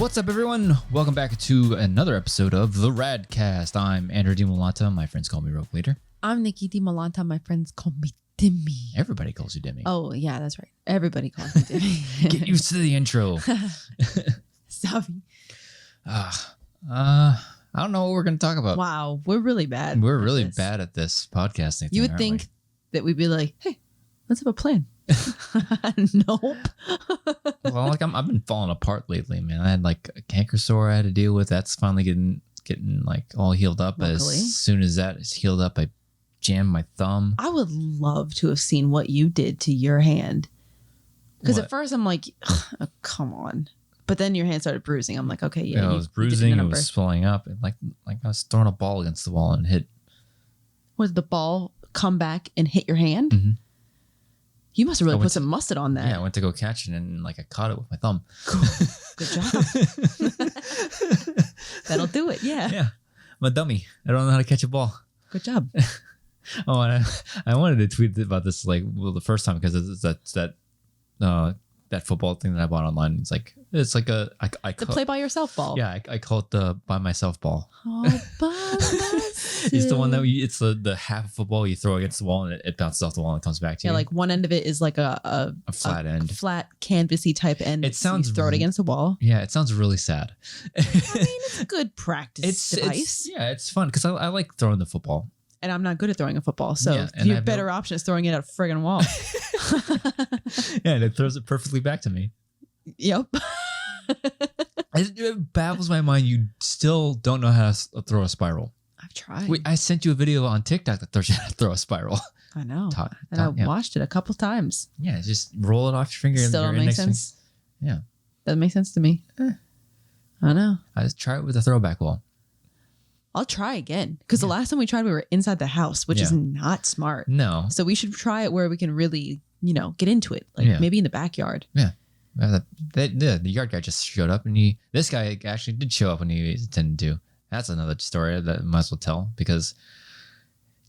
What's up, everyone? Welcome back to another episode of the RAD cast. I'm Nicki Dimalanta. My friends call me Rogue Leader. I'm Nicki Dimalanta. My friends call me Dimmy. Everybody calls you Dimmy. Oh, yeah, that's right. Everybody calls me Dimmy. Get used to the intro. Sorry. I don't know what we're going to talk about. Wow, we're really bad. We're really bad at this podcasting You thing, would think that we'd be like, hey, let's have a plan. Nope. Well, like I've been falling apart lately, man. I had like a canker sore I had to deal with. That's finally getting like all healed up. Luckily. As soon as that is healed up, I jammed my thumb. I would love to have seen what you did to your hand. Because at first I'm like, oh, come on. But then your hand started bruising. I'm like, okay, yeah. It was bruising. It was swelling up. And like I was throwing a ball against the wall and hit. Was the ball come back and hit your hand? Mm-hmm. You must have really put some mustard on that. Yeah, I went to go catch it and like I caught it with my thumb. Cool. Good job. That'll do it. Yeah. Yeah. I'm a dummy. I don't know how to catch a ball. Good job. Oh, and I wanted to tweet about this the first time because it's that football thing that I bought online. It's like the play by yourself ball. Yeah, I call it the by myself ball. Oh, by myself. It's the one that it's the half of football you throw against the wall and it bounces off the wall and comes back to you. Yeah, like one end of it is like a flat end, flat canvasy type end. It sounds you throw it against the wall. Yeah, it sounds really sad. I mean, it's a good practice device. It's fun because I like throwing the football. And I'm not good at throwing a football, so your better option is throwing it at a friggin' wall. Yeah, and it throws it perfectly back to me. Yep. It baffles my mind. You still don't know how to throw a spiral. I've tried. Wait, I sent you a video on TikTok that teaches you how to throw a spiral. I know. I watched it a couple times. Yeah, just roll it off your finger. Still don't make sense. Yeah. Doesn't make sense to me. I know. I just try it with a throwback wall. I'll try again. Because the last time we tried, we were inside the house, which is not smart. No. So we should try it where we can really, get into it. Like maybe in the backyard. Yeah. The yard guy just showed up and this guy actually did show up when he intended to. That's another story that I might as well tell because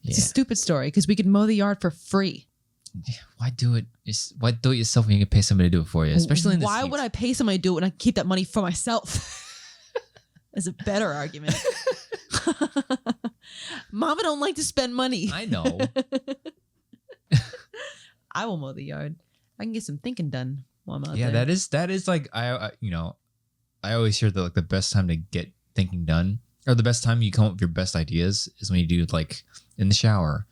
it's a stupid story because we could mow the yard for free. Yeah, why do it? Why do it yourself when you can pay somebody to do it for you? Especially in this Why heat. would I pay somebody to do it when I keep that money for myself? That's a better argument. Mama don't like to spend money. I know. I will mow the yard. I can get some thinking done while I'm out there. Yeah, that is like I always hear the best time to get thinking done, or the best time you come up with your best ideas is when you do like in the shower,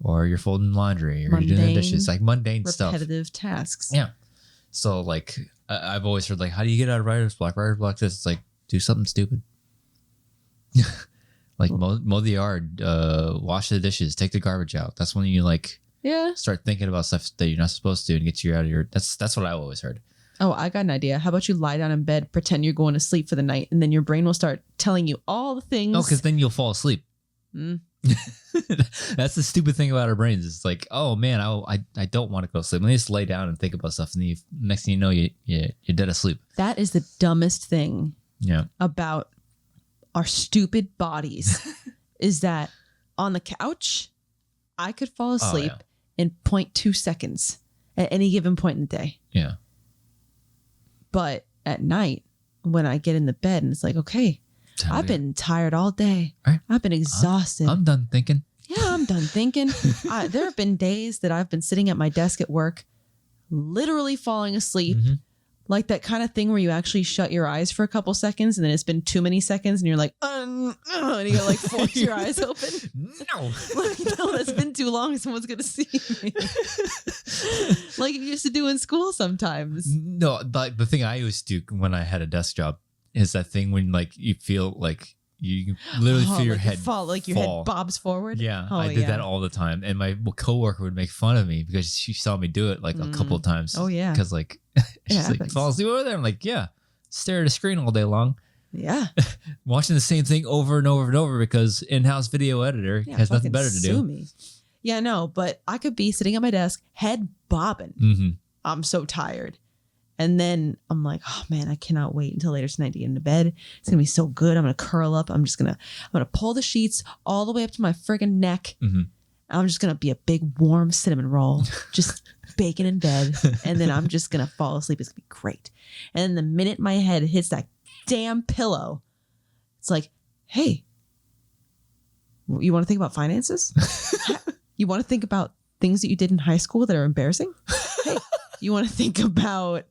or you're folding laundry, or you're doing the dishes, like mundane stuff, repetitive tasks. Yeah. So like I've always heard like, how do you get out of writer's block? Writer's block this. It's like do something stupid. Like mow the yard, wash the dishes, take the garbage out. That's when you start thinking about stuff that you're not supposed to and get you out of your. That's what I always heard. Oh, I got an idea. How about you lie down in bed, pretend you're going to sleep for the night, and then your brain will start telling you all the things. No, because then you'll fall asleep. That's the stupid thing about our brains. It's like, oh man, I don't want to go to sleep. Let me just lay down and think about stuff, and then next thing you know, you're dead asleep. That is the dumbest thing. Yeah. About our stupid bodies is that on the couch, I could fall asleep in 0.2 seconds at any given point in the day. Yeah. But at night, when I get in the bed and it's like, okay, I've been tired all day. Right. I've been exhausted. I'm done thinking. Yeah, I'm done thinking. There have been days that I've been sitting at my desk at work, literally falling asleep. Mm-hmm. Like that kind of thing where you actually shut your eyes for a couple seconds and then it's been too many seconds and you're like, and you gotta like force your eyes open. No. Like, no, that's been too long. Someone's gonna see me. Like you used to do in school sometimes. No, like the thing I used to do when I had a desk job is that thing when like you feel like you literally feel your head fall, like your head bobs forward. Yeah, I did that all the time, and my coworker would make fun of me because she saw me do it like a couple of times. Oh yeah, because like she's like, fall asleep over there. I'm like, yeah, stare at a screen all day long. Yeah, watching the same thing over and over and over because in-house video editor has nothing better to do. Me. Yeah, no, but I could be sitting at my desk, head bobbing. Mm-hmm. I'm so tired. And then I'm like, oh man, I cannot wait until later tonight to get into bed. It's gonna be so good. I'm gonna curl up. I'm gonna pull the sheets all the way up to my friggin' neck. Mm-hmm. I'm just gonna be a big warm cinnamon roll, just baking in bed. And then I'm just gonna fall asleep. It's gonna be great. And then the minute my head hits that damn pillow. It's like, hey, you want to think about finances? You want to think about things that you did in high school that are embarrassing? Hey, you want to think about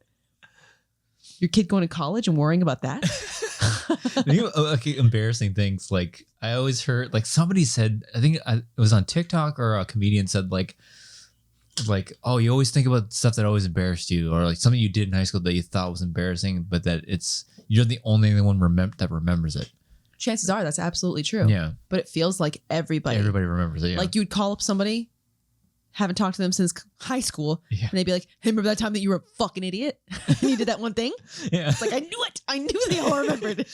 your kid going to college and worrying about that? Okay, embarrassing things. Like I always heard, like somebody said, I think it was on TikTok or a comedian said like, oh, you always think about stuff that always embarrassed you, or like something you did in high school that you thought was embarrassing, but that you're the only one that remembers it. Chances are that's absolutely true. Yeah. But it feels like everybody remembers it. Yeah. Like you'd call up somebody, haven't talked to them since high school, and they'd be like, hey, remember that time that you were a fucking idiot? And you did that one thing? Yeah. It's like, I knew it. I knew they all remembered.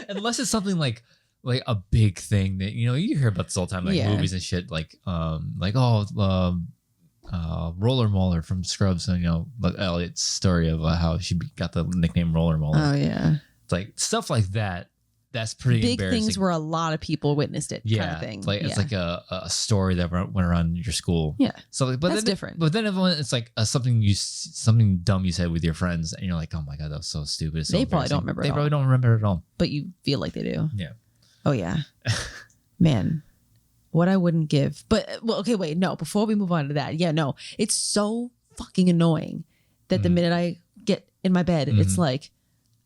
Unless it's something like a big thing that, you hear about this all the time, like movies and shit, Roller Mauler from Scrubs, and Elliot's story of how she got the nickname Roller Mauler. Oh yeah. It's like stuff like that. That's pretty big embarrassing. Things where a lot of people witnessed it. Yeah, kind of thing. It's like a story that went around your school. Yeah, so but that's different. But then it's like something dumb you said with your friends, and you're like, oh my god, that was so stupid. So they probably don't remember. They probably don't remember it at all. But you feel like they do. Yeah. Oh yeah. Man, what I wouldn't give. But well, okay, wait, no. Before we move on to that, it's so fucking annoying that the minute I get in my bed, it's like,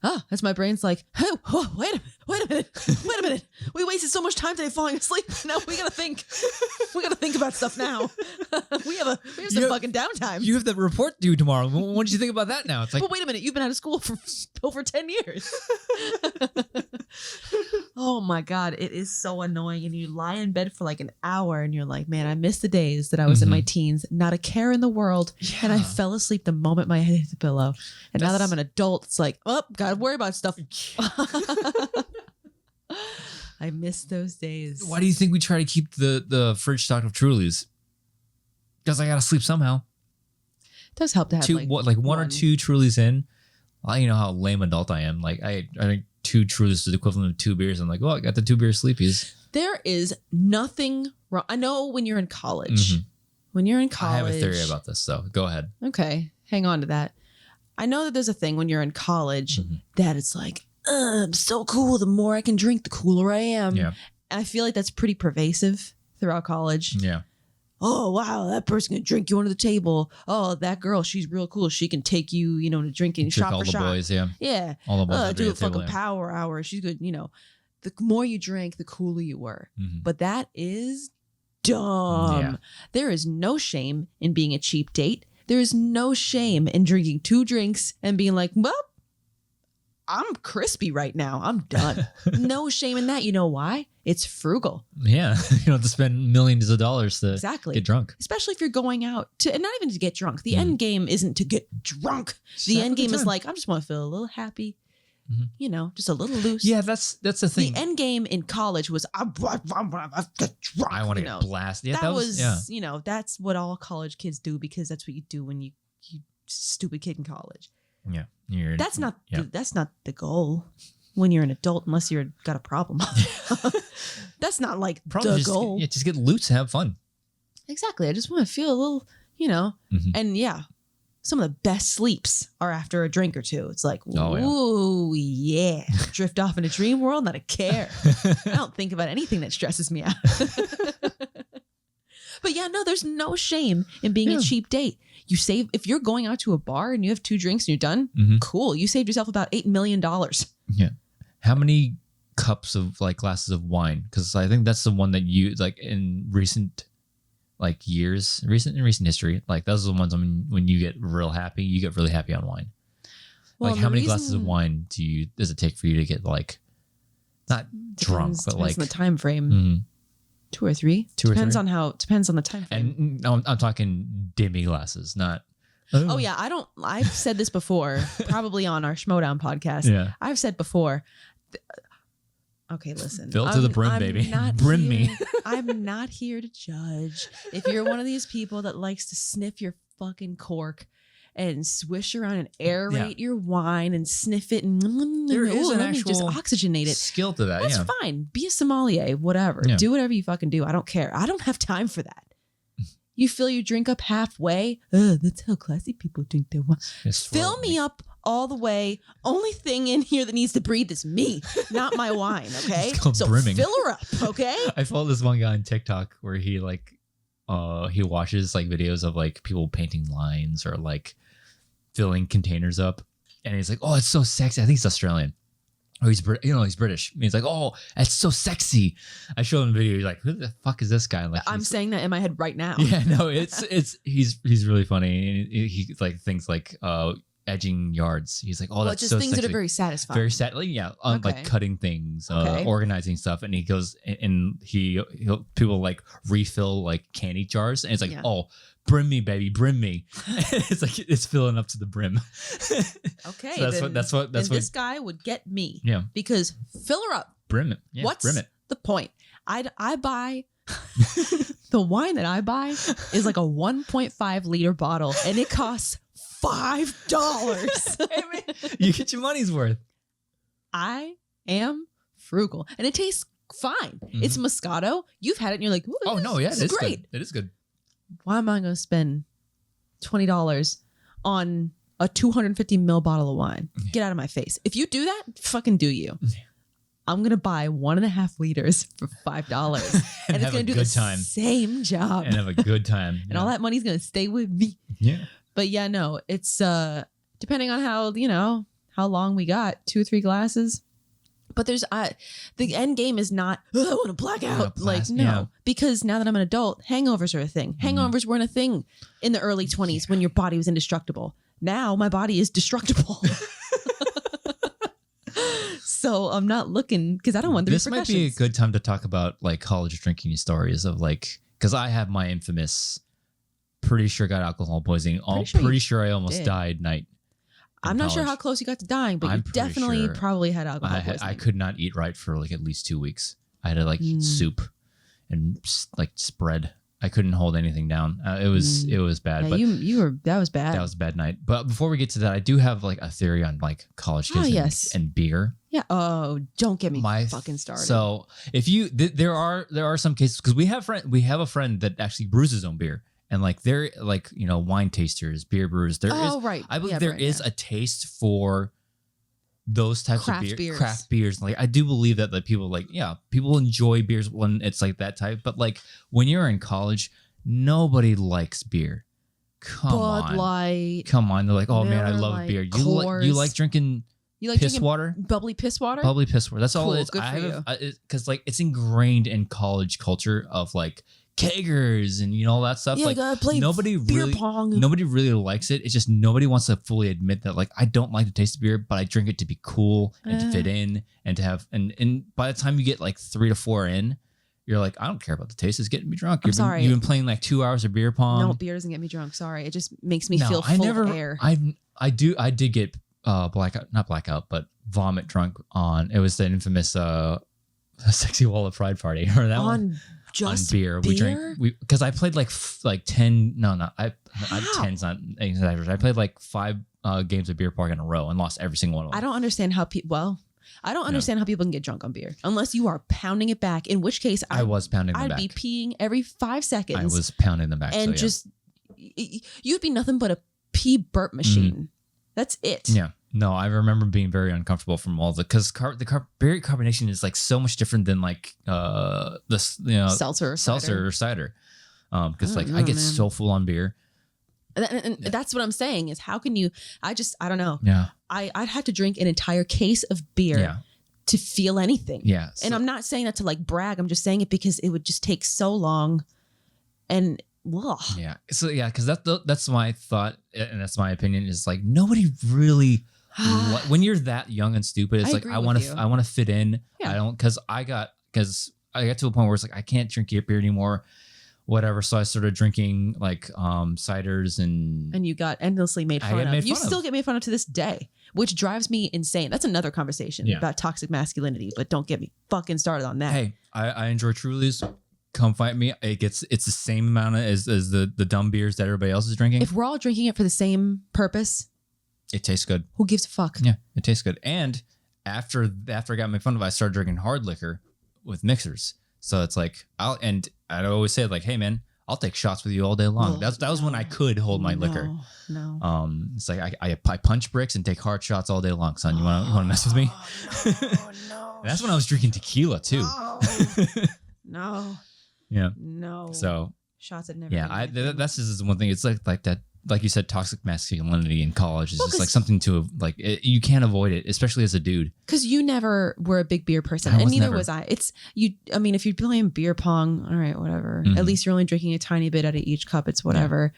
that's my brain's like, oh, wait a minute. We wasted so much time today falling asleep. Now we gotta think. We gotta think about stuff now. we have some fucking downtime. You have the report due tomorrow. What did you think about that now? It's like, but wait a minute, you've been out of school for over 10 years. Oh my God, it is so annoying. And you lie in bed for like an hour and you're like, man, I miss the days that I was in my teens, not a care in the world. Yeah. And I fell asleep the moment my head hit the pillow. And now that I'm an adult, it's like, gotta worry about stuff. I miss those days. Why do you think we try to keep the fridge stocked of Trulies? Because I gotta sleep somehow. It does help to have one or two Trulies in. Well, you know how lame adult I am. Like I think 2 Trulies is the equivalent of 2 beers. I'm like, I got the 2 beer Sleepies. There is nothing wrong. I know when you're in college. When you're in college, I have a theory about this, so go ahead. Okay, hang on to that. I know that there's a thing when you're in college that it's like, I'm so cool. The more I can drink, the cooler I am. Yeah. And I feel like that's pretty pervasive throughout college. Yeah. Oh, wow, that person can drink you under the table. Oh, that girl, she's real cool. She can take you, to drinking shot for shot. All the boys, yeah. Yeah. All the boys. Do a fucking power hour. She's good. The more you drank, the cooler you were. But that is dumb. Yeah. There is no shame in being a cheap date. There is no shame in drinking 2 drinks and being like, well, I'm crispy right now. I'm done. No shame in that. You know why? It's frugal. Yeah. You don't have to spend millions of dollars to get drunk. Especially if you're going out to, and not even to get drunk. The end game isn't to get drunk. The end game is like, I just want to feel a little happy. Just a little loose. Yeah, that's the thing. The end game in college was I want to get drunk. I want to get blasted. Yeah, that was that's what all college kids do, because that's what you do when you stupid kid in college. Yeah, that's not the goal when you're an adult, unless you're got a problem. That's not like the goal. Yeah, just get loose and have fun. Exactly. I just want to feel a little, and some of the best sleeps are after a drink or two. It's like, ooh, yeah. Drift off in a dream world, not a care. I don't think about anything that stresses me out. But there's no shame in being a cheap date. You save, if you're going out to a bar and you have 2 drinks and you're done, cool. You saved yourself about $8 million. Yeah. How many cups of glasses of wine? Because I think that's the one that you in recent years, in recent history, those are the ones when you get real happy, you get really happy on wine. Well, how many glasses of wine does it take for you to get not drunk, but depends on the time frame. 2 or 3. Depends on the time frame. And I'm talking Dimmy glasses, not. Oh yeah, I've said this before, probably on our Schmodown podcast. Yeah. I've said before. Okay, listen. Fill to the brim, baby. Brim me. I'm not here to judge. If you're one of these people that likes to sniff your fucking cork and swish around and aerate your wine and sniff it and there is an let me just oxygenate it. Skill to that. That's fine. Be a sommelier, whatever. Yeah. Do whatever you fucking do. I don't care. I don't have time for that. You fill your drink up halfway. That's how classy people drink their wine. Fill me up all the way. Only thing in here that needs to breathe is me, not my wine. Okay, so brimming. Fill her up. Okay. I follow this one guy on TikTok where he he watches like videos of like people painting lines or like filling containers up, and he's like, "Oh, it's so sexy." I think he's Australian. Oh, he's British. And he's like, "Oh, that's so sexy." I show him a video. He's like, "Who the fuck is this guy?" Like, I'm saying that in my head right now. Yeah, no, he's really funny. And he like thinks like edging yards. He's like, "Oh, that's just so things sexy." that are very satisfying. Very sad, like like cutting things, organizing stuff, and he goes and he'll people like refill like candy jars, and it's like, "Oh, brim me, baby, brim me." It's like it's filling up to the brim. Okay, so that's what this guy would get me. Yeah, because fill her up. Brim it. Yeah, What's brim it. the point? I buy the wine that I buy is like a 1.5 liter bottle, and it costs $5. Hey, man, you get your money's worth. I am frugal, and it tastes fine. Mm-hmm. It's Moscato. You've had it, and you're like, "Oh no, yeah, it's great. Good. It is good." Why am I going to spend $20 on a 250 ml bottle of wine? Get out of my face. If you do that, fucking do you. I'm going to buy 1.5 liters for $5, and it's going to do the same job and have a good time. And all that money's going to stay with me. Yeah. But yeah, no, it's depending on how long we got, 2 or 3 glasses. But there's the end game is not, I want to black out. Because now that I'm an adult, hangovers are a thing. Hangovers weren't a thing in the early 20s when your body was indestructible. Now my body is destructible. So I'm not looking, because I don't want the repercussions. This might be a good time to talk about like college drinking stories of like, because I have my infamous, pretty sure got alcohol poisoning. Pretty sure I almost died night. I'm not sure how close you got to dying, but you definitely probably had alcohol poisoning. I could not eat right for like at least 2 weeks. I had to like eat soup and like spread. I couldn't hold anything down. It was bad. Yeah, but that was bad. That was a bad night. But before we get to that, I do have like a theory on like college kids and beer. Yeah. Oh, don't get me fucking started. So if you there are some cases, because we have a friend that actually brews his own beer. And like they're like, wine tasters, beer brewers. Right. I believe there is a taste for those types of craft beers. Like I do believe that people enjoy beers when it's like that type. But like when you're in college, nobody likes beer. Bud Light. Come on. They're like, oh man, I love Light, beer. You like drinking piss water? Bubbly piss water? Bubbly piss water. That's all it is. Good for you. Because like it's ingrained in college culture of like kegers and all that stuff. Yeah, like gotta play beer pong. Nobody really likes it. It's just nobody wants to fully admit that like I don't like the taste of beer, but I drink it to be cool and to fit in and to have and by the time you get like 3 to 4 in, you're like, I don't care about the taste. It's getting me drunk. You've been playing like 2 hours of beer pong. No, beer doesn't get me drunk. Sorry, it just makes me feel full of air. I did get not blackout, but vomit drunk on. It was the infamous Sexy Wall of Pride party or that one. Just on beer. We drank because I played like 10. No, not I. 10's not exaggerated. I played like 5 games of beer pong in a row and lost every single one of them. I don't understand how people. I don't understand how people can get drunk on beer unless you are pounding it back. In which case, I was pounding them back. I'd be peeing every 5 seconds. I was pounding them back, and you'd be nothing but a pee burp machine. That's it. Yeah. No, I remember being very uncomfortable from all because the berry carbonation is like so much different than like seltzer or cider. Because I get so full on beer. And that's what I'm saying is how can you? I don't know. Yeah. I'd have to drink an entire case of beer to feel anything. Yeah. And I'm not saying that to like brag. I'm just saying it because it would just take so long. And yeah. So yeah, because that's my thought and that's my opinion is like nobody really. When you're that young and stupid, it's like I want to fit in. Yeah. I don't because I got to a point where it's like I can't drink beer anymore, whatever. So I started drinking like ciders and you got endlessly made fun of. You still get made fun of to this day, which drives me insane. That's another conversation about toxic masculinity, but don't get me fucking started on that. Hey, I enjoy Truly's. Come fight me. It's the same amount as the dumb beers that everybody else is drinking. If we're all drinking it for the same purpose. It tastes good. Who gives a fuck? Yeah, it tastes good. And after I got made fun of, I started drinking hard liquor with mixers. So it's like I'd always say like, hey man, I'll take shots with you all day long. Oh, That was when I could hold my liquor. No. It's like I punch bricks and take hard shots all day long, son. You want to mess with me? No. That's when I was drinking tequila too. No. Yeah. No. So shots had never. yeah, that's just one thing. It's like that. Like you said, toxic masculinity in college is just like something to like. You can't avoid it, especially as a dude. Because you never were a big beer person, and neither was I. It's you. I mean, if you're playing beer pong, all right, whatever. At least you're only drinking a tiny bit out of each cup. It's whatever.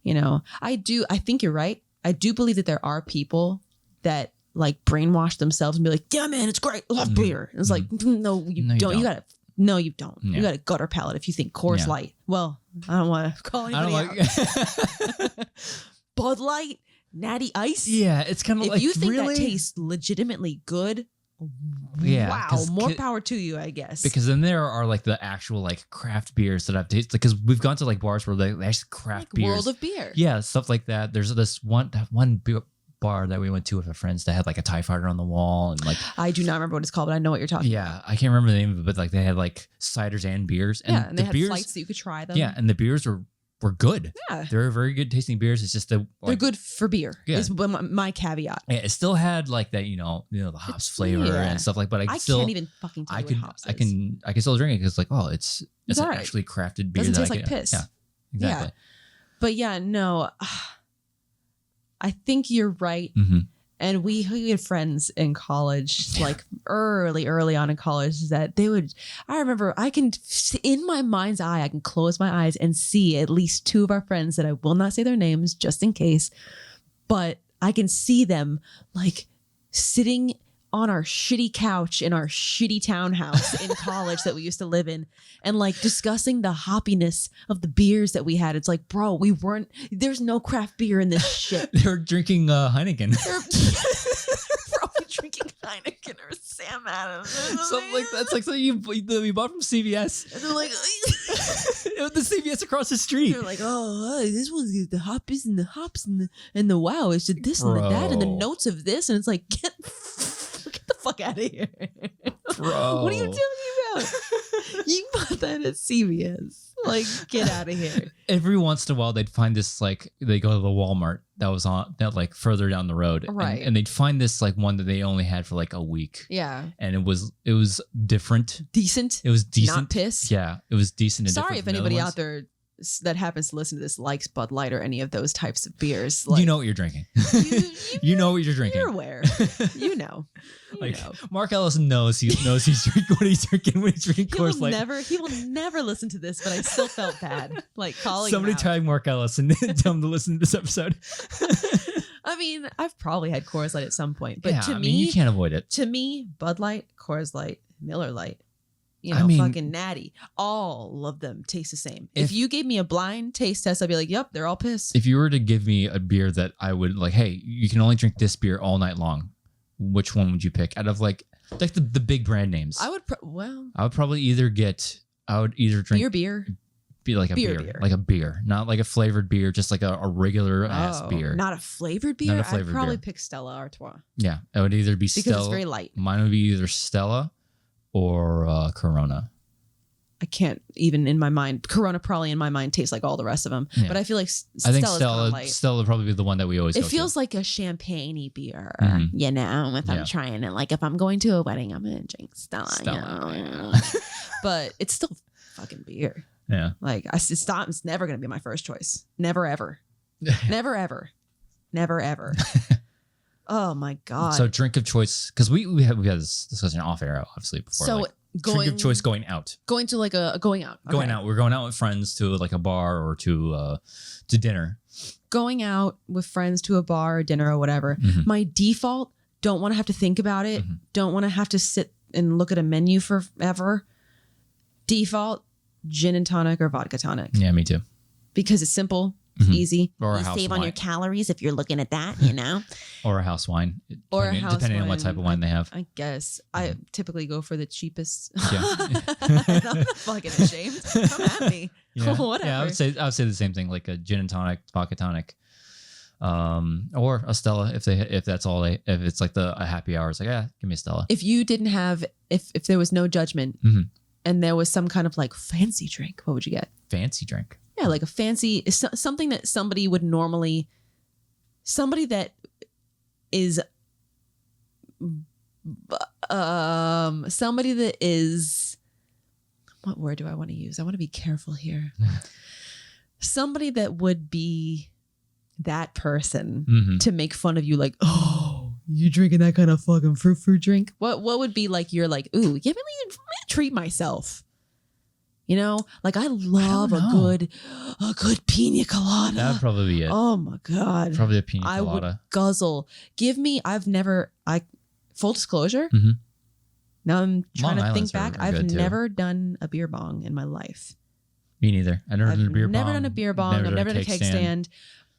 Yeah. You know, I think you're right. I do believe that there are people that like brainwash themselves and be like, yeah, man, it's great. I love beer. And it's like, no, you don't. You gotta. No, you don't. Yeah. You got a gutter palate if you think Coors Light. Well, I don't want to call anybody out. Bud Light, Natty Ice. Yeah, it's kind of if like, you think really? that tastes legitimately good, wow, more power to you, I guess. Because then there are like the actual like craft beers that I've tasted. Because we've gone to like bars where they actually craft beers. World of Beer. Yeah, stuff like that. There's this one bar that we went to with our friends that had like a TIE fighter on the wall and like I do not remember what it's called, but I know what you're talking about. Yeah, I can't remember the name of it, but like they had like ciders and beers. And they the had beers, flights so you could try them. Yeah, and the beers were good. Yeah. They're very good tasting beers. It's just that they're good for beer. Yeah. Is my caveat. Yeah, it still had like that, the hops flavor and stuff like. But I can't even fucking tell you what hops is. I can still drink it because like, oh, it's all right. actually crafted beer. Doesn't taste like piss. Yeah, exactly. Yeah. But yeah, no, I think you're right. Mm-hmm. And we had friends in college, like early on in college, that I remember in my mind's eye, I can close my eyes and see at least two of our friends that I will not say their names just in case, but I can see them like sitting on our shitty couch in our shitty townhouse in college that we used to live in and like discussing the hoppiness of the beers that we had. It's like, bro, there's no craft beer in this shit. They're drinking Heineken. They're probably drinking Heineken or Sam Adams. Something like that's like something you bought from CVS. And they're like, the CVS across the street. They're like, oh, this one's the hops and the hops and the wow, it's this and the that and the notes of this. And it's like, get the fuck out of here. Bro. What are you talking about? You bought that at CVS. Like, get out of here. Every once in a while, they'd find this, like, they go to the Walmart that like further down the road. Right. And they'd find this, like, one that they only had for like a week. Yeah. And it was different. Decent. It was decent. Not piss. Yeah. It was decent. And sorry if anybody out there that happens to listen to this likes Bud Light or any of those types of beers. Like, you know what you're drinking. You know what you're drinking. You're aware. You know. Mark Ellison knows he's drinking what he's drinking when he's drinking Coors Light. He will never listen to this, but I still felt bad. Like calling somebody him out. tag Mark Ellison and tell him to listen to this episode. I mean, I've probably had Coors Light at some point, but to me, you can't avoid it. To me, Bud Light, Coors Light, Miller Light, fucking Natty, all of them taste the same. If you gave me a blind taste test, I'd be like, yep, they're all piss. If you were to give me a beer that I would like, hey, you can only drink this beer all night long, which one would you pick out of like the big brand names? I would probably either drink beer. Be like a beer, like a beer, not like a flavored beer, just like a regular ass beer. Not a flavored beer. I'd probably pick Stella Artois. Yeah, it would either be Stella. Because it's very light. Mine would be either Stella or Corona. I can't even in my mind. Corona probably in my mind tastes like all the rest of them, but I feel like Stella would probably be the one that we always. It feels like a champagne-y beer, if I'm trying it. Like if I'm going to a wedding, I'm gonna drink Stella. But it's still fucking beer. Yeah. Like it's never going to be my first choice. Never, ever. Never, ever. Never, ever. Oh my God. So drink of choice, because we had this discussion off air, obviously, before. So like, drink of choice going out. Going to like going out. Okay. Going out. We're going out with friends to like a bar or to dinner. Going out with friends to a bar or dinner or whatever. Mm-hmm. My default, don't want to have to think about it. Mm-hmm. Don't want to have to sit and look at a menu forever. Default, gin and tonic or vodka tonic. Yeah, me too. Because it's simple, easy. Or you save on your calories if you're looking at that, Or a house wine. Depending on what type of wine they have. I guess. I typically go for the cheapest. Yeah. I'm not fucking ashamed. Come at me. Yeah. Whatever. Yeah, I would say the same thing, like a gin and tonic, vodka tonic. Or a Stella if it's like a happy hour, it's like, yeah, give me a Stella. If you didn't have if there was no judgment, mm-hmm. and there was some kind of like fancy drink, what would you get? Fancy drink. Yeah, Yeah, like a fancy, something that somebody would normally, somebody that is, somebody that is, what word do I want to use? I want to be careful here. Somebody that would be that person to make fun of you, like, oh, you drinking that kind of fucking fruit drink? What would be like, you're like, ooh, give me a treat myself. You know, like I love a good pina colada. That would probably be it. Oh my God. Probably a pina colada. I would guzzle. Full disclosure. Now I'm trying to think back. I've never done a beer bong in my life. Me neither. I've never done a beer bong. Never done a beer bong. I've never done a keg stand.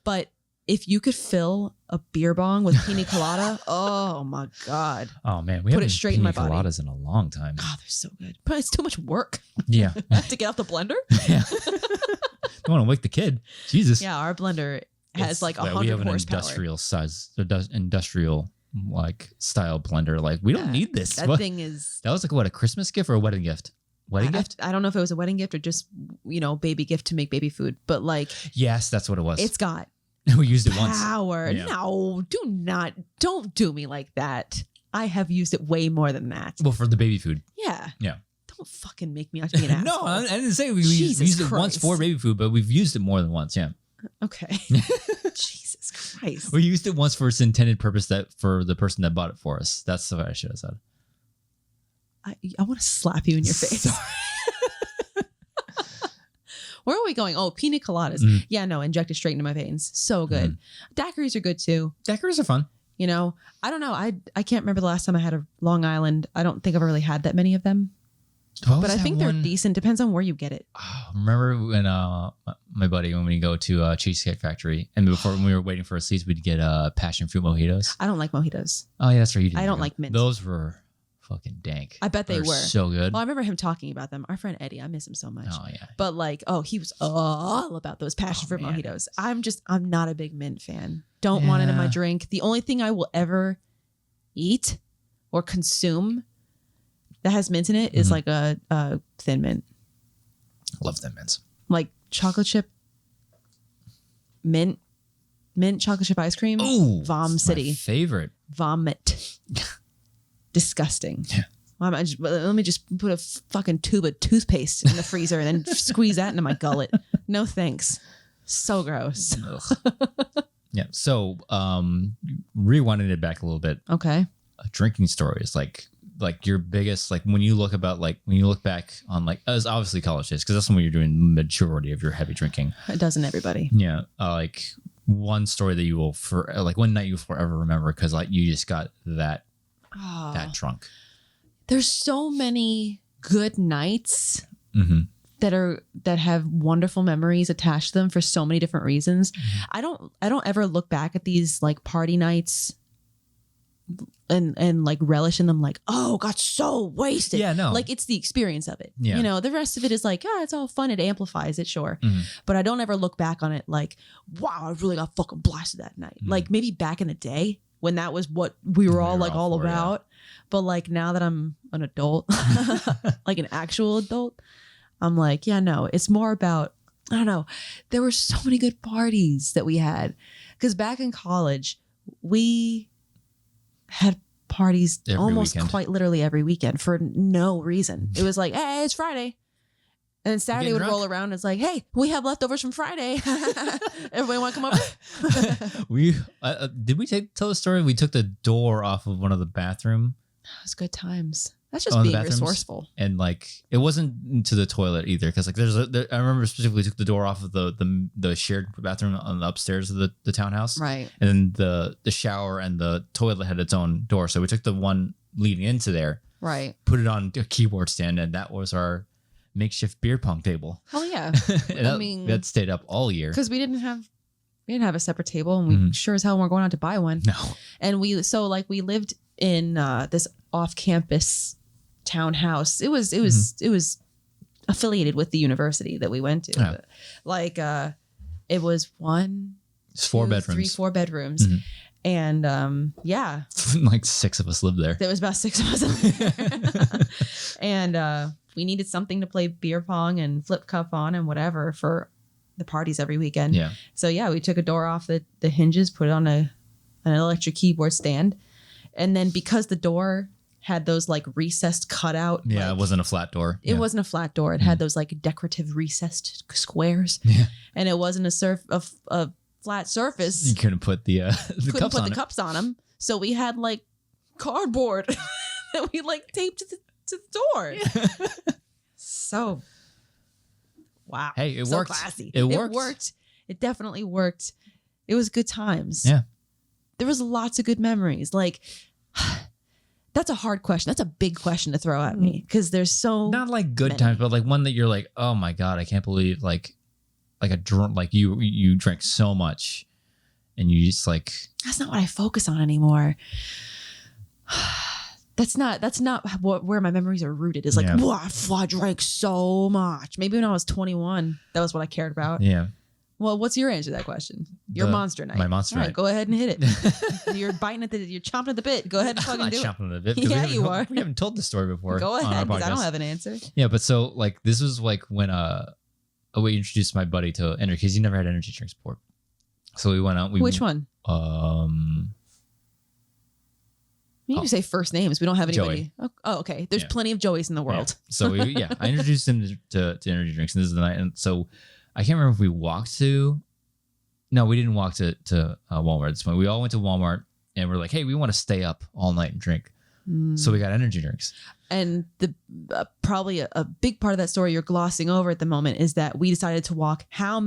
But if you could fill a beer bong with pina colada, oh my God. Oh man, we haven't put pina coladas in a long time. Oh, they're so good. But it's too much work. Yeah. To get out the blender. Yeah. Don't want to wake the kid. Jesus. Yeah, our blender has like 100 horsepower. We have an industrial like style blender. Like we don't need this. That thing is. That was like what, a Christmas gift or a wedding gift? Wedding gift? I don't know if it was a wedding gift or just, baby gift to make baby food. But like. Yes, that's what it was. It's got. We used it once. Power. Yeah. No, don't do me like that. I have used it way more than that. Well, for the baby food. Yeah. Yeah. Don't fucking make me out to be an asshole. No, I didn't say we used it once for baby food, but we've used it more than once. Yeah. Okay. Jesus Christ. We used it once for its intended purpose, that for the person that bought it for us. That's what I should have said. I want to slap you in your face. Where are we going? Oh, pina coladas. Yeah, no, injected straight into my veins. So good. Daiquiris are good too. Daiquiris are fun. I don't know. I can't remember the last time I had a Long Island. I don't think I've really had that many of them. But I think they're decent. Depends on where you get it. Oh, remember when my buddy, when we go to Cheesecake Factory, and when we were waiting for our seats, we'd get passion fruit mojitos. I don't like mojitos. Oh yeah, that's right. You didn't. I don't like mint. Those were fucking dank. I bet they were so good. Well, I remember him talking about them. Our friend Eddie, I miss him so much. Oh yeah. But like, he was all about those passion fruit mojitos. I'm not a big mint fan. Don't want it in my drink. The only thing I will ever eat or consume that has mint in it is like a thin mint. I love thin mints. Like chocolate chip mint chocolate chip ice cream. Ooh, Vom City. My favorite. Vomit. Disgusting. Yeah. Let me just put a fucking tube of toothpaste in the freezer and then squeeze that into my gullet. No thanks. So gross. Yeah. So rewinding it back a little bit. Okay. Drinking stories, like your biggest, like when you look back on like, as obviously college days, because that's when you're doing the majority of your heavy drinking. It doesn't everybody. Yeah. Like one story that you will one night you'll forever remember because like you just got that drunk. There's so many good nights that have wonderful memories attached to them for so many different reasons. I don't ever look back at these like party nights and like relish in them like, oh, got so wasted. Yeah, no. Like it's the experience of it. Yeah. The rest of it is like, it's all fun. It amplifies it, sure. But I don't ever look back on it like, wow, I really got fucking blasted that night. Like maybe back in the day when that was what we were all about. Yeah. But like now that I'm an adult, like an actual adult, I'm like, yeah, no, it's more about, I don't know. There were so many good parties that we had because back in college, we had parties almost quite literally every weekend for no reason. It was like, hey, it's Friday. And then Saturday would roll around. It's like, hey, we have leftovers from Friday. Everybody want to come over? Did we tell the story? We took the door off of one of the bathroom. That was good times. That's just being resourceful. And like, it wasn't to the toilet either. Cause like I remember specifically took the door off of the shared bathroom on the upstairs of the townhouse. Right. And then the shower and the toilet had its own door. So we took the one leading into there. Right. Put it on a keyboard stand. And that was our makeshift beer pong table. Oh yeah. That stayed up all year. Cause we didn't have a separate table and we sure as hell weren't going out to buy one. No. And we lived in this off-campus townhouse. It was affiliated with the university that we went to. Yeah. Like it was it's 4 bedrooms. 4 bedrooms. And like 6 of us lived there. There was about 6 of us there. And we needed something to play beer pong and flip cup on and whatever for the parties every weekend. Yeah. So yeah, we took a door off the hinges, put it on an electric keyboard stand. And then because the door had those like recessed cutout. Yeah, like, it wasn't a flat door. It wasn't a flat door. It had those like decorative recessed squares. Yeah. And it wasn't a flat surface. You couldn't put the Couldn't cups put on the cups on them. So we had like cardboard that we like taped to the door. Yeah. So, wow. Hey, it so worked. Classy. It worked. It worked. It definitely worked. It was good times. Yeah. There was lots of good memories. Like, that's a hard question. That's a big question to throw at me because there's so not like good many. times, but like one that you're like, oh my God, I can't believe like a drunk, like you drank so much and you just like. That's not what I focus on anymore. That's not where my memories are rooted. Is like, Yeah. wow, I drank so much. Maybe when I was 21, that was what I cared about. Yeah. Well, what's your answer to that question? Your monster night. My monster All right, night. go ahead and hit it. You're biting at you're chomping at the bit. Go ahead and I'm fucking not do it. chomping at the bit. Yeah, you are. are. We haven't told the story before. Go on our ahead, because I don't podcast. have an answer. Yeah, but so like this was like when we introduced my buddy to energy because he never had energy drinks before. So we went out. Which one? You can say first names. We don't have anybody. Joey. Oh, okay. There's Yeah. plenty of Joeys in the world. Yeah. So I introduced him to energy drinks, and this is the night. And so I can't remember if we walked to. No, we didn't walk to Walmart at this point. We all went to Walmart, and we're like, hey, we want to stay up all night and drink. So we got energy drinks. And the probably a big part of that story you're glossing over at the moment is that we decided to walk. Oh,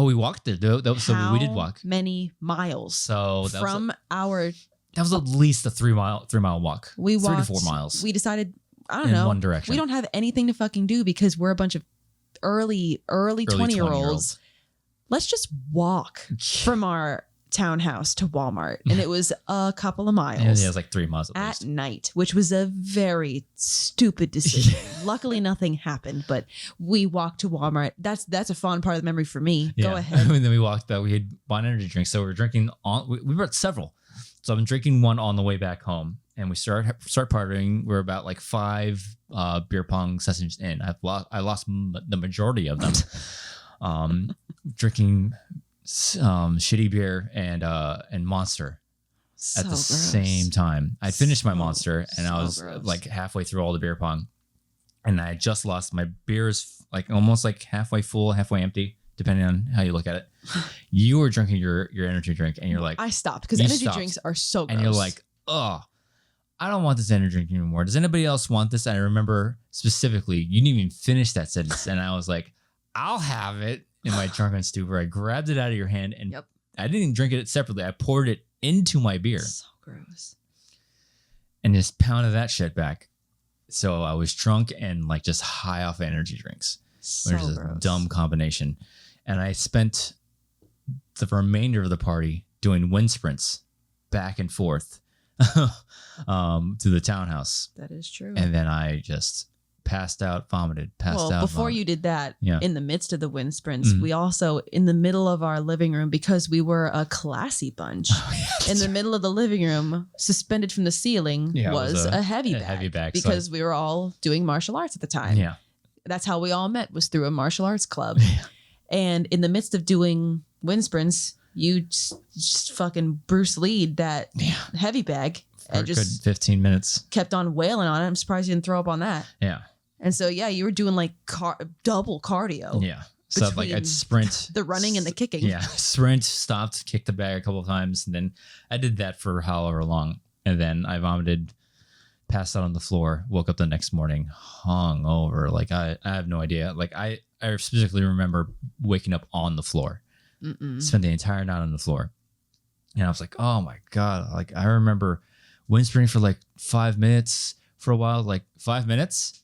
we walked there. So we did walk. Many miles. So that was at least a 3 mile walk. We walked 3 to 4 miles. We decided, I don't in know. one direction. We don't have anything to fucking do because we're a bunch of early 20-year-olds. Let's just walk from our townhouse to Walmart. And it was a couple of miles. Yeah, it was like 3 miles at at least. night, which was a very stupid decision. Luckily, nothing happened, but we walked to Walmart. That's a fun part of the memory for me. Yeah. Go ahead. And then we walked back. We had bought energy drinks. So we were drinking we brought several. So I've been drinking one on the way back home, and we start partying. We're about like 5 beer pong sessions in. I lost the majority of them. Drinking shitty beer and Monster at the same time. I finished my Monster, and I was like halfway through all the beer pong, and I just lost my beers, like almost like halfway full, halfway empty, depending on how you look at it. You were drinking your energy drink, and you're like, I stopped because energy drinks are so gross. and you're like, oh, I don't want this energy drink anymore. Does anybody else want this? And I remember specifically, you didn't even finish that sentence, and I was like, I'll have it. In my drunken stupor, I grabbed it out of your hand, and I didn't drink it separately. I poured it into my beer. So gross. And just pounded that shit back. So I was drunk and like just high off energy drinks. So which is a gross. dumb combination. And I spent the remainder of the party doing wind sprints back and forth to the townhouse. That is true. And then I just passed out, vomited, before you did that, in the midst of the wind sprints, we also, in the middle of our living room, because we were a classy bunch, in the middle of the living room, suspended from the ceiling, was a heavy bag. Because we were all doing martial arts at the time. Yeah. That's how we all met, was through a martial arts club. And in the midst of doing wind sprints, you just fucking Bruce Lee'd that heavy bag. For and just 15 minutes. Kept on wailing on it. I'm surprised you didn't throw up on that. Yeah. And so, you were doing like double cardio. Yeah. So like I'd sprint. The running and the kicking. Yeah. Sprint, stopped, kicked the bag a couple of times. And then I did that for however long. And then I vomited, passed out on the floor, woke up the next morning, hung over. Like I have no idea. Like I specifically remember waking up on the floor. Spent the entire night on the floor. And I was like, oh my God. Like I remember wind sprinting for like 5 minutes for a while. Like 5 minutes?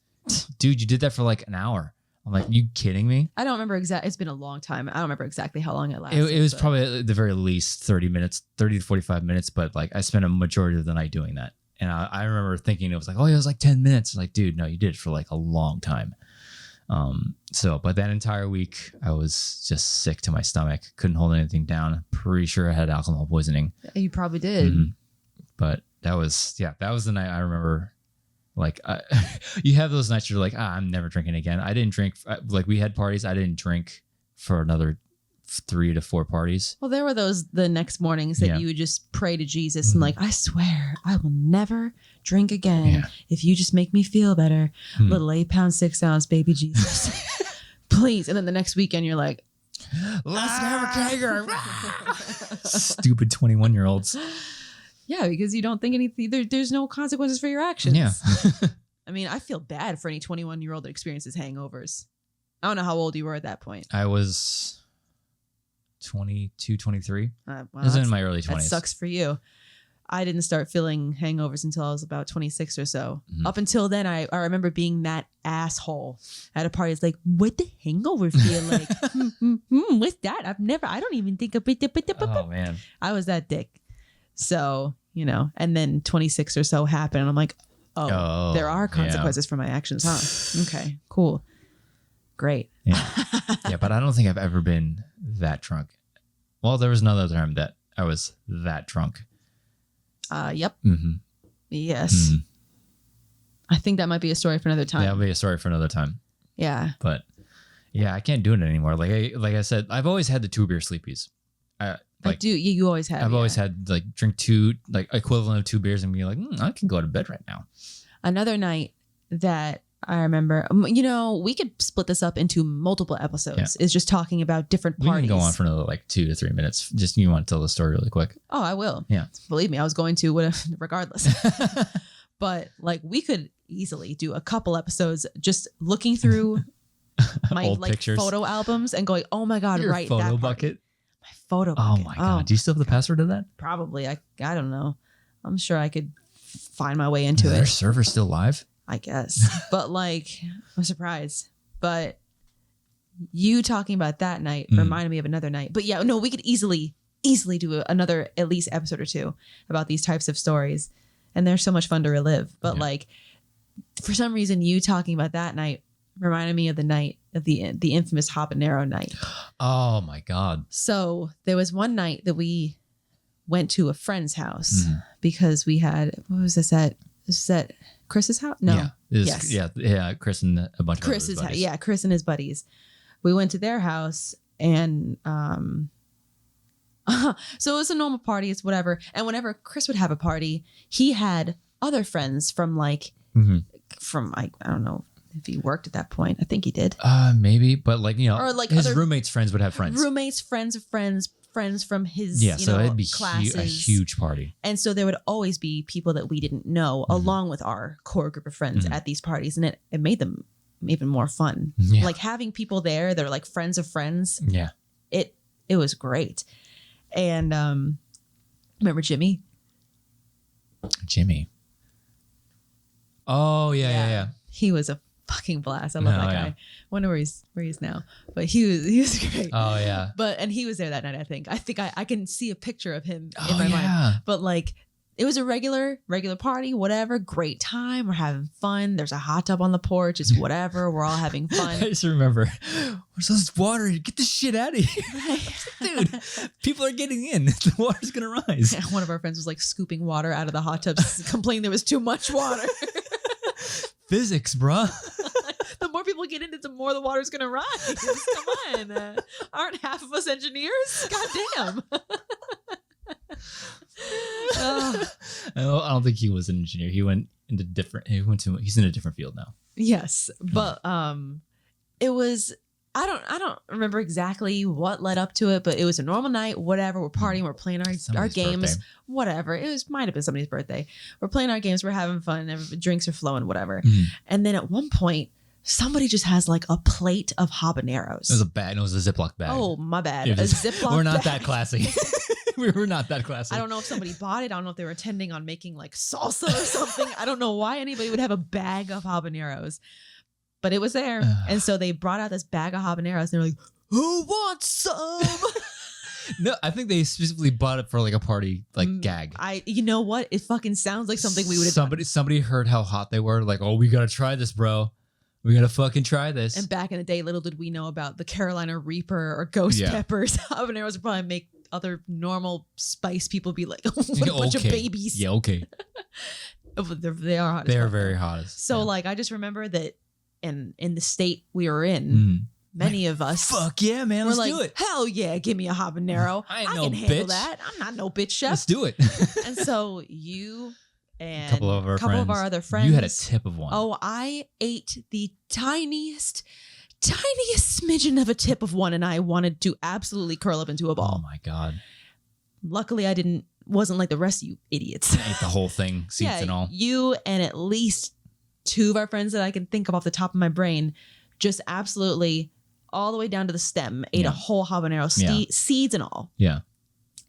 Dude, you did that for like an hour. I'm like, you kidding me? I don't remember exactly. It's been a long time. I don't remember exactly how long it lasted. It was probably at the very least 30 to 45 minutes. But like I spent a majority of the night doing that. And I remember thinking it was like, oh, it was like 10 minutes. Like, dude, no, you did it for like a long time. But that entire week I was just sick to my stomach. Couldn't hold anything down. Pretty sure I had alcohol poisoning. You probably did. Mm-hmm. But that was the night I remember. Like you have those nights you're like, I'm never drinking again. I didn't drink. Like we had parties. I didn't drink for another 3 to 4 parties. Well, there were the next mornings that you would just pray to Jesus and like, I swear I will never drink again if you just make me feel better. Little 8-pound 6-ounce baby Jesus. Please. And then the next weekend you're like, let's have a kegger. Stupid 21-year-olds. Yeah, because you don't think anything. There's no consequences for your actions. Yeah. I mean, I feel bad for any 21-year-old that experiences hangovers. I don't know how old you were at that point. I was 22, 23. Well, I was in my early 20s. That sucks for you. I didn't start feeling hangovers until I was about 26 or so. Up until then, I remember being that asshole at a party. It's like, what the hangover feel like? What's that? I don't even think of it. Oh, man. I was that dick. So, and then 26 or so happened. And I'm like, oh, there are consequences for my actions, huh? Okay, cool. Great. Yeah. Yeah, but I don't think I've ever been that drunk. Well, there was another time that I was that drunk. Yep. Mm-hmm. Yes. Mm-hmm. I think that might be a story for another time. That'll be a story for another time. Yeah. But yeah, I can't do it anymore. Like I said, I've always had the 2-beer sleepies. I do. You always have. I've always had like drink 2, like equivalent of 2 beers and be like, I can go to bed right now. Another night that I remember, we could split this up into multiple episodes. Is just talking about different parties. We can go on for another like 2 to 3 minutes. Just you want to tell the story really quick? Oh, I will. Yeah. Believe me, I was going to regardless. But like we could easily do a couple episodes just looking through my old like pictures. Photo albums and going, oh my God, Your right. photo that bucket. My photo bucket. Oh my God. Do you still have the password to that? Probably. I don't know. I'm sure I could find my way into Is it. their server still live? I guess. But like, I'm surprised. But you talking about that night reminded me of another night. But yeah, no, we could easily do another at least episode or 2 about these types of stories. And they're so much fun to relive. But like, for some reason, you talking about that night reminded me of the night of the infamous habanero night. Oh my God. So there was one night that we went to a friend's house because we had, what was this at? This is at Chris's house? No. Yeah. Yeah. Chris and a bunch of Chris's buddies. Yeah, Chris and his buddies. We went to their house and so it was a normal party, it's whatever. And whenever Chris would have a party, he had other friends from like from I don't know if he worked at that point. I think he did. Maybe, but like, or like his roommates' friends would have friends. Roommates, friends of friends from his so it'd be classes. a huge party. And so there would always be people that we didn't know along with our core group of friends at these parties, and it made them even more fun. Yeah. Like having people there that are like friends of friends. Yeah. It was great. And remember Jimmy? Jimmy. Oh yeah. He was a fucking blast. I love that guy. Wonder where he's now. But he was great. Oh yeah. And he was there that night, I think. I can see a picture of him in my mind. But like it was a regular party, whatever. Great time. We're having fun. There's a hot tub on the porch. It's whatever. We're all having fun. I just remember, where's this water? Get this shit out of here. Dude, people are getting in. The water's going to rise. One of our friends was like scooping water out of the hot tub, complaining there was too much water. Physics, bruh. The more people get in it, the more the water's going to rise. Come on. Aren't half of us engineers? Goddamn. I don't think he was an engineer. He's in a different field now. Yes. But it was, I don't remember exactly what led up to it, but it was a normal night, whatever. We're partying, we're playing our games, birthday. Whatever. Might have been somebody's birthday. We're playing our games, we're having fun, drinks are flowing, whatever. And then at one point, somebody just has like a plate of habaneros. It was a bag. It was a Ziploc bag. Oh, my bad. A Ziploc We're not bag. that classy. We were not that classy. I don't know if somebody bought it. I don't know if they were intending on making like salsa or something. I don't know why anybody would have a bag of habaneros, but it was there. And so they brought out this bag of habaneros and they're like, who wants some? No, I think they specifically bought it for like a party, like gag. You know what? It fucking sounds like something we would have done. Somebody heard how hot they were. Like, oh, we got to try this, bro. We gotta fucking try this. And back in the day, little did we know about the Carolina Reaper or ghost peppers. Habaneros would probably make other normal spice people be like, what a bunch of babies. Yeah, okay. They are hot. They're very hot. So like, I just remember that in the state we were in, many of us. Fuck yeah, man. We're Let's do like, it. hell yeah, give me a habanero. I ain't I no can handle bitch. that. I'm not no bitch chef. Let's do it. And so you and a couple of our other friends. You had a tip of one. Oh, I ate the tiniest smidgen of a tip of one, and I wanted to absolutely curl up into a Oh ball. my God. Luckily, I wasn't like the rest of you idiots. I ate the whole thing, seeds and all. You and at least two of our friends that I can think of off the top of my brain just absolutely all the way down to the stem ate a whole habanero, seeds and all. Yeah.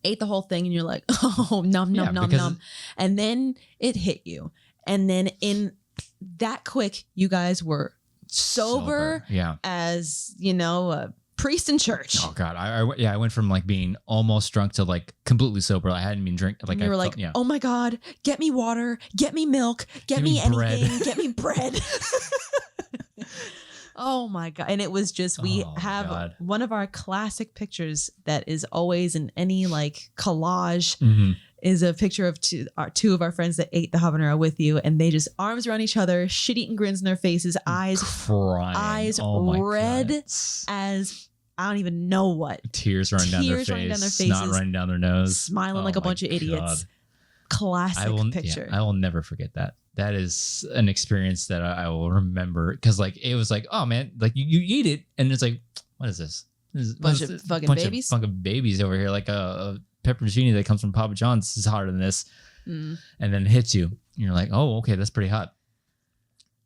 Ate the whole thing, and you're like, oh, nom, nom. And then it hit you. And then in that quick, you guys were sober. Yeah. As, a priest in church. Oh God. I went from like being almost drunk to like completely sober. I hadn't been drinking. Like you were like, oh my God, get me water, get me milk, get me anything, bread. Get me bread. Oh my God. And it was just, we have one of our classic pictures that is always in any like collage is a picture of two of our friends that ate the habanero with you. And they just arms around each other, shit-eating grins in their faces, eyes crying. Eyes red as I don't even know what. Tears running down their face. Snot running down their nose. Smiling like a bunch of idiots. Classic picture. I will never forget that. That is an experience that I will remember because like it was like, oh man, like you eat it and it's like, what is this? Bunch of fucking babies over here, like a pepperoncini that comes from Papa John's is hotter than this, and then it hits you. And you're like, oh, okay, that's pretty hot.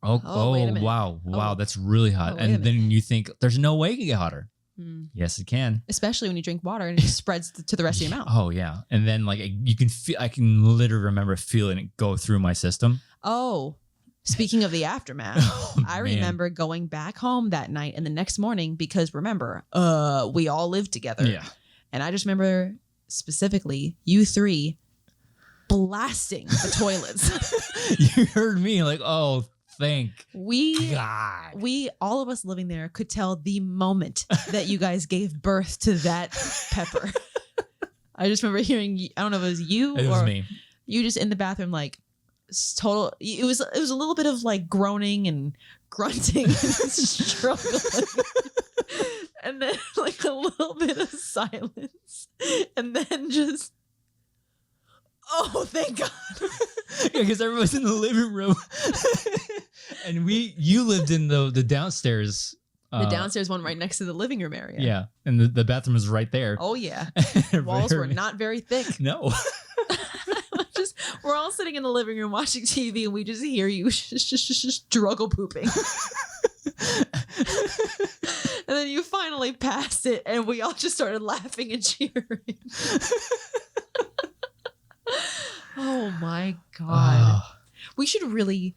Oh wait a minute. Wow, that's really hot. And then you think there's no way it can get hotter. Yes, it can. Especially when you drink water and it just spreads to the rest of your mouth. Oh yeah, and then like you can feel. I can literally remember feeling it go through my system. Oh, speaking of the aftermath, I remember going back home that night and the next morning because remember, we all lived together. Yeah, and I just remember specifically you three blasting the toilets. You heard me like, oh. Thank God. We all of us living there could tell the moment that you guys gave birth to that pepper. I just remember hearing, I don't know if it was you it was me. You just in the bathroom, like total. It was a little bit of like groaning and grunting and struggling, and then like a little bit of silence, and then just. Oh, thank God. Yeah, because everyone's in the living room. And you lived in the downstairs. The downstairs one right next to the living room area. Yeah. And the bathroom was right there. Oh, yeah. Walls were not very thick. No. We're all sitting in the living room watching TV and we just hear you struggle pooping. And then you finally passed it and we all just started laughing and cheering. Oh my God. We should really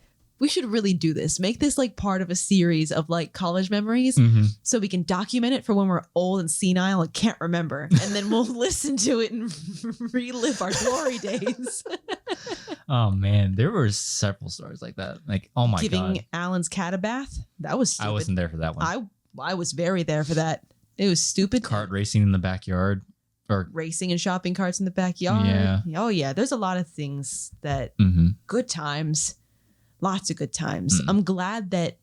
do this. Make this like part of a series of like college memories so we can document it for when we're old and senile and can't remember. And then we'll listen to it and relive our glory days. Oh man, there were several stories like that. Like, oh my God. Giving Alan's cat a bath. That was stupid. I wasn't there for that one. I was very there for that. It was stupid. Kart racing in the backyard. Or racing and shopping carts in the backyard. Yeah. Oh yeah. There's a lot of things that good times, lots of good times. I'm glad that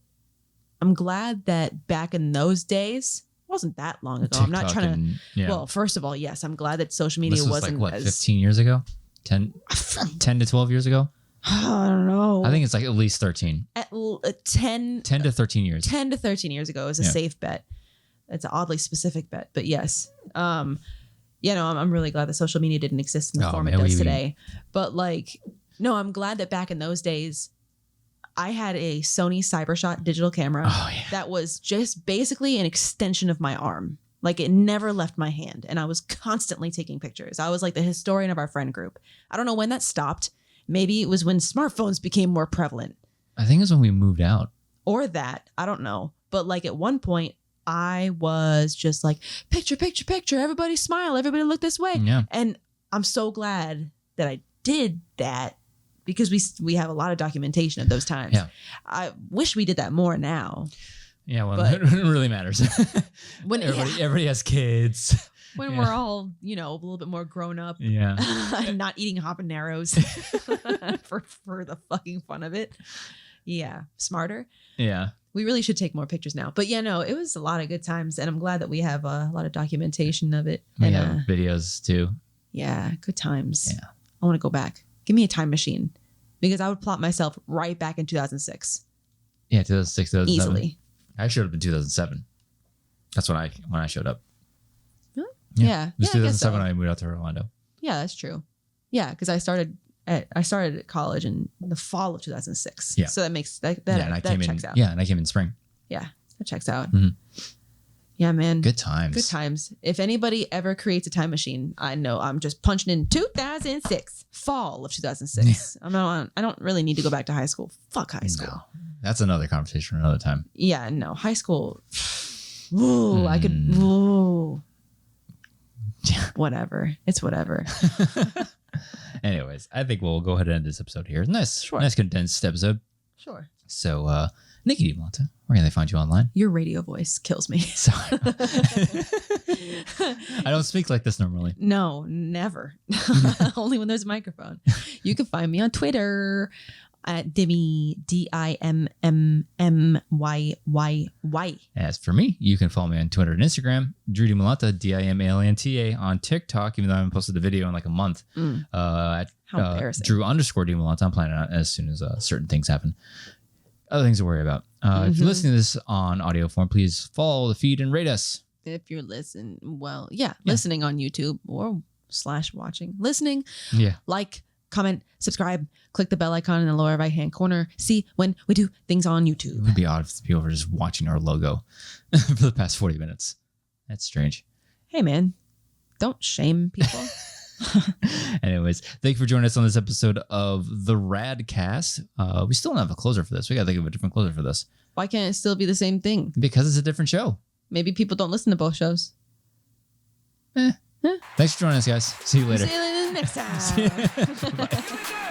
back in those days, it wasn't that long ago. TikTok I'm not trying to, well, first of all, yes, I'm glad that social media wasn't like, what, 15 years ago? 10 to 12 years ago? I don't know. I think it's like at least 13. 10 to 13 years. 10 to 13 years ago is a safe bet. It's an oddly specific bet, but yes. I'm really glad that social media didn't exist in the form it does today. But like, no, I'm glad that back in those days, I had a Sony CyberShot digital camera that was just basically an extension of my arm. Like it never left my hand. And I was constantly taking pictures. I was like the historian of our friend group. I don't know when that stopped. Maybe it was when smartphones became more prevalent. I think it's when we moved out. Or that. I don't know. But like at one point, I was just like, picture, picture, picture. Everybody smile. Everybody look this way. Yeah. And I'm so glad that I did that because we have a lot of documentation of those times. Yeah. I wish we did that more now. Yeah, well, it really matters. When everybody has kids. When we're all, a little bit more grown up. Yeah. Not eating habaneros for the fucking fun of it. Yeah. Smarter. Yeah. We really should take more pictures now. But yeah, no, it was a lot of good times. And I'm glad that we have a lot of documentation of it. We And have videos too. yeah, good times. Yeah. I want to go back. Give me a time machine because I would plot myself right back in 2006. Yeah, 2006, 2007. Easily. I showed up in 2007. That's when I showed up. Really? Yeah. Yeah. It was Yeah, I guess 2007 so. when I moved out to Orlando. Yeah, that's true. Yeah, because I started at college in the fall of 2006. Yeah. So that makes that and I came checks in. out. Yeah, and I came in spring. Yeah, that checks out. Mhm. Yeah, man. Good times. Good times. If anybody ever creates a time machine, I know I'm just punching in 2006, fall of 2006. I don't really need to go back to high school. Fuck high school. No, that's another conversation for another time. Yeah, no, high school. Ooh, I could. Ooh. Whatever. It's whatever. Anyways, I think we'll go ahead and end this episode here. Nice, Sure. nice condensed episode. Sure. So, Nicki Dimalanta, where can they find you online? Your radio voice kills me. Sorry. I don't speak like this normally. No, never. Only when there's a microphone. You can find me on Twitter at Dimmy, DIMMMYYY. As for me, you can follow me on Twitter and Instagram, Drew Dimalanta, DIMALANTA, on TikTok, even though I haven't posted a video in like a month. At How embarrassing. Drew_Dimalanta. I'm planning on as soon as certain things happen. Other things to worry about. If you're listening to this on audio form, please follow the feed and rate us. If you're listening, listening on YouTube or /watching, listening, Yeah. like, comment, subscribe, click the bell icon in the lower right hand corner. See when we do things on It YouTube. would be odd if people were just watching our logo for the past 40 minutes. That's strange. Hey, man, don't shame people. Anyways, thank you for joining us on this episode of the RAD cast. We still don't have a closer for this. We got to think of a different closer for this Why can't it still be the same thing? because it's a different show. Maybe people don't listen to both shows. Thanks for joining us, guys. See you later. See you next time. Bye.